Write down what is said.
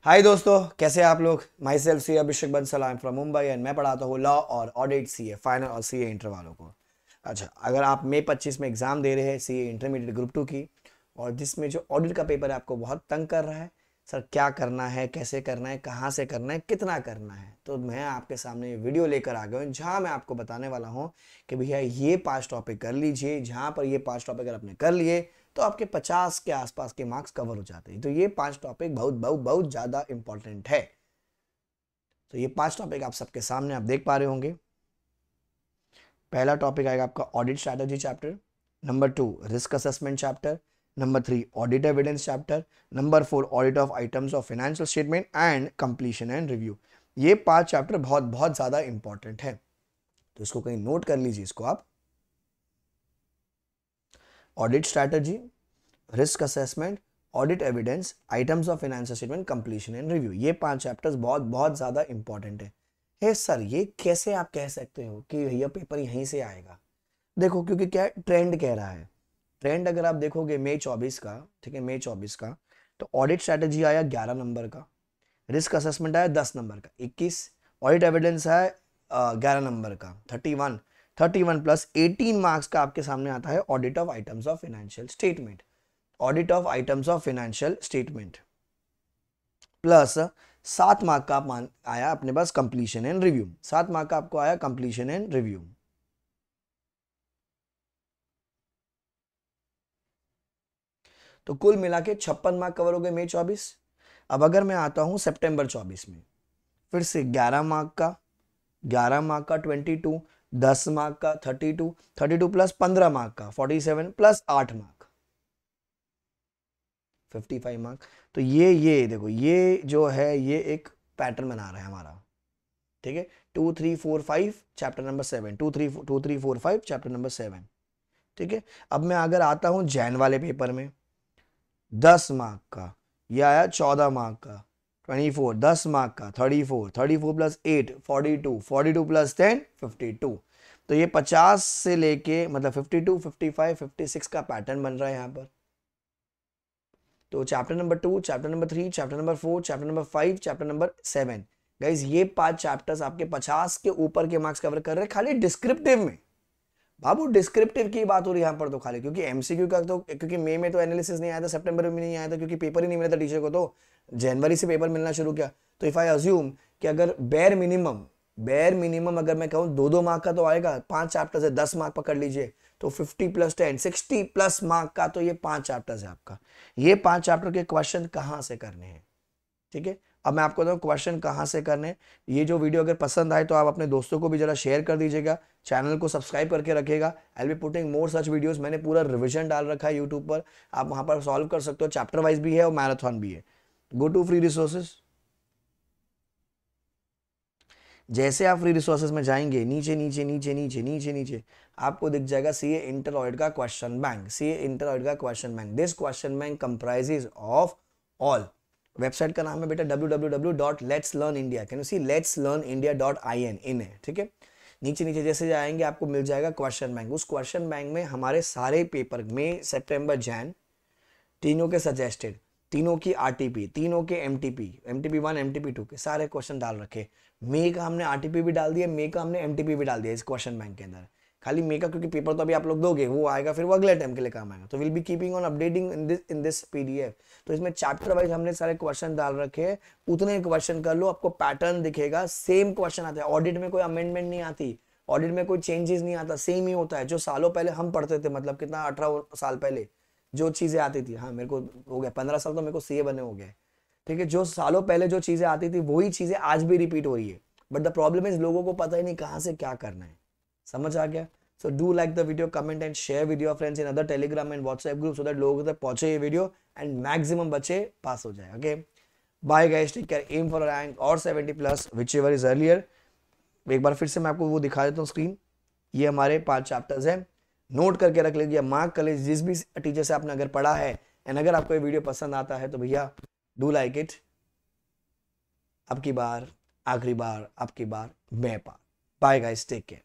हाय दोस्तों, कैसे हैं आप लोग। Myself CA Abhishek Bansal, I am from Mumbai and मैं पढ़ाता हूँ लॉ और ऑडिट सीए फाइनल और सीए इंटर वालों को। अच्छा, अगर आप मई 25 में एग्जाम दे रहे हैं सीए इंटरमीडिएट ग्रुप 2 की, और जिसमें जो ऑडिट का पेपर है आपको बहुत तंग कर रहा है, सर क्या करना है, कैसे करना है, कहाँ से करना है, कितना करना है, तो मैं आपके सामने ये वीडियो लेकर आ गया हूँ जहाँ मैं आपको बताने वाला हूँ कि भैया ये 5 टॉपिक कर लीजिए। जहाँ पर ये 5 टॉपिक अगर आपने कर लिए तो आपके 50 के आसपास के मार्क्स कवर हो जाते हैं। तो ये 5 टॉपिक बहुत बहुत बहुत ज़्यादा इंपॉर्टेंट है। तो ये 5 टॉपिक आप सबके सामने आप देख पा रहे होंगे। पहला टॉपिक आएगा आपका audit strategy chapter, number 2 risk assessment chapter, number 3 audit evidence chapter, number 4 audit of items of financial statement and completion and review. ये 5 चैप्टर बहुत बहुत ज़्यादा इंपॉर्टेंट है, तो इसको कहीं नोट कर लीजिए। इसको आप audit strategy, risk assessment, audit evidence, items of financial statement, completion and review, ये 5 चैप्टर्स बहुत बहुत ज़्यादा इंपॉर्टेंट है सर ये कैसे आप कह सकते हो कि भैया पेपर यहीं से आएगा। देखो, क्योंकि क्या ट्रेंड कह रहा है। ट्रेंड अगर आप देखोगे मई 24 का, ठीक है, मई 24 का, तो ऑडिट स्ट्रैटेजी आया 11 नंबर का, रिस्क असेसमेंट आया 10 नंबर का 21, ऑडिट एविडेंस है 11 नंबर का 31, 31 प्लस 18 मार्क्स का आपके सामने आता है audit of items of financial statement. Audit of items of financial statement plus 7 mark का मान आया अपने पास कंप्लीशन एंड रिव्यू। 7 मार्क का आपको आया कंप्लीशन एंड रिव्यू। तो कुल मिला के 56 मार्क कवर हो गए मई 24। अब अगर मैं आता हूं सितंबर 24 में, फिर से 11 मार्क का, 11 मार्क का 22, 10 मार्क का 32, 32 प्लस 15 मार्क का 47 प्लस 8 मार्क 55 मार्क। तो ये देखो, ये जो है ये एक पैटर्न बना रहा है हमारा, ठीक है। 2 3 4 5 चैप्टर नंबर 7, 2 3 4 5 चैप्टर नंबर 7, ठीक है। अब मैं अगर आता हूं जैन वाले पेपर में, 10 मार्क का ये आया, 14 मार्क का 24, 10 मार्क का 34, 34 प्लस 8 42, 42 प्लस 10 52। तो ये 50 से लेके मतलब 52, 55, 56 का पैटर्न बन रहा है यहाँ पर। तो chapter number 2, chapter number 3, chapter number 4, chapter number 5, chapter number 7, guys ये 5 चैप्टर्स आपके 50 के ऊपर के मार्क्स कवर कर रहे हैं खाली डिस्क्रिप्टिव में। बाबू डिस्क्रिप्टिव की बात हो रही है यहाँ पर तो खाली, क्योंकि एमसीक्यू का तो, क्योंकि मई में तो एनालिसिस नहीं आया था, सितंबर में नहीं आया था, क्योंकि पेपर ही नहीं मिला था टीचर को, तो जनवरी से पेपर मिलना शुरू किया। तो इफ आई अज्यूम कि अगर बेयर मिनिमम अगर मैं कहूँ 2-2 मार्क का तो आएगा, 5 चैप्टर्स है, 10 मार्क पकड़ लीजिए, तो 50 प्लस 10 60 प्लस मार्क का तो ये 5 चैप्टर्स है आपका। ये 5 चैप्टर के क्वेश्चन कहाँ से करने हैं, ठीक है। अब मैं आपको बताऊं क्वेश्चन कहाँ से करने। ये जो वीडियो अगर पसंद आए तो आप अपने दोस्तों को भी जरा शेयर कर दीजिएगा, चैनल को सब्सक्राइब करके रखिएगा। I will be putting more such videos. मैंने पूरा रिवीजन डाल रखा है यूट्यूब पर, आप वहां पर सॉल्व कर सकते हो, चैप्टर वाइज भी है और मैराथन भी है। Go to free resources. जैसे आप फ्री रिसोर्सेज में जाएंगे, नीचे नीचे नीचे नीचे नीचे नीचे आपको दिख जाएगा सीए इंटर ऑडिट का question bank. CA inter audit का question bank, this question bank comprises of all. Website का नाम है बेटा www.letslearnindia। Can you see letslearnindia.in इन है, ठीक है। नीचे नीचे जैसे जाएंगे आपको मिल जाएगा क्वेश्चन बैंक। उस क्वेश्चन बैंक में हमारे सारे पेपर में सितंबर जैन तीनों के सजेस्टेड, तीनों की आरटीपी, तीनों के एमटीपी, एमटीपी 1 एमटीपी 2 के सारे क्वेश्चन डाल रखे। मे का हमने आरटीपी भी डाल दिया, मे का हमने एमटीपी भी डाल दिया इस क्वेश्चन बैंक के अंदर। खाली मे का क्योंकि पेपर तो अभी आप लोग दोगे, वो आएगा फिर वो अगले टाइम के लिए काम आएगा। तो will be keeping on updating in this PDF. तो इसमें चैप्टर वाइज हमने सारे क्वेश्चन डाल रखे हैं, उतने क्वेश्चन कर लो, आपको पैटर्न दिखेगा, सेम क्वेश्चन आता है। ऑडिट में कोई अमेंडमेंट नहीं आती, ऑडिट में कोई चेंजेस नहीं आता, सेम ही होता है जो सालों पहले हम पढ़ते थे, मतलब कितना 18 साल पहले जो चीजें आती थी। हाँ, मेरे को हो गया 15 साल, तो मेरे को सीए बने हो गया, ठीक है। जो सालों पहले जो चीजें आती थी वही चीजें आज भी रिपीट हो रही है, बट द प्रॉब्लम इज लोगों को पता ही नहीं कहां से क्या करना है। समझ आ गया। So do like the video, comment and share with your friends in other Telegram and WhatsApp group, so that लोगों तक पहुंचे ये वीडियो एंड मैक्सिमम बच्चे पास हो जाए। Okay, bye guys, take care, aim for a rank और 70 plus whichever is earlier. एक बार फिर से मैं आपको वो दिखा देता हूँ स्क्रीन। ये हमारे 5 चैप्टर्स हैं, नोट करके रख लीजिए, मार्क कर लीजिए जिस भी टीचर से आपने अगर पढ़ा है। एंड अगर आपको ये वीडियो पसंद आता है तो भैया डू लाइक इट। अब की बार, आखिरी बार, अब की बार मैं पार। Bye guys, take care.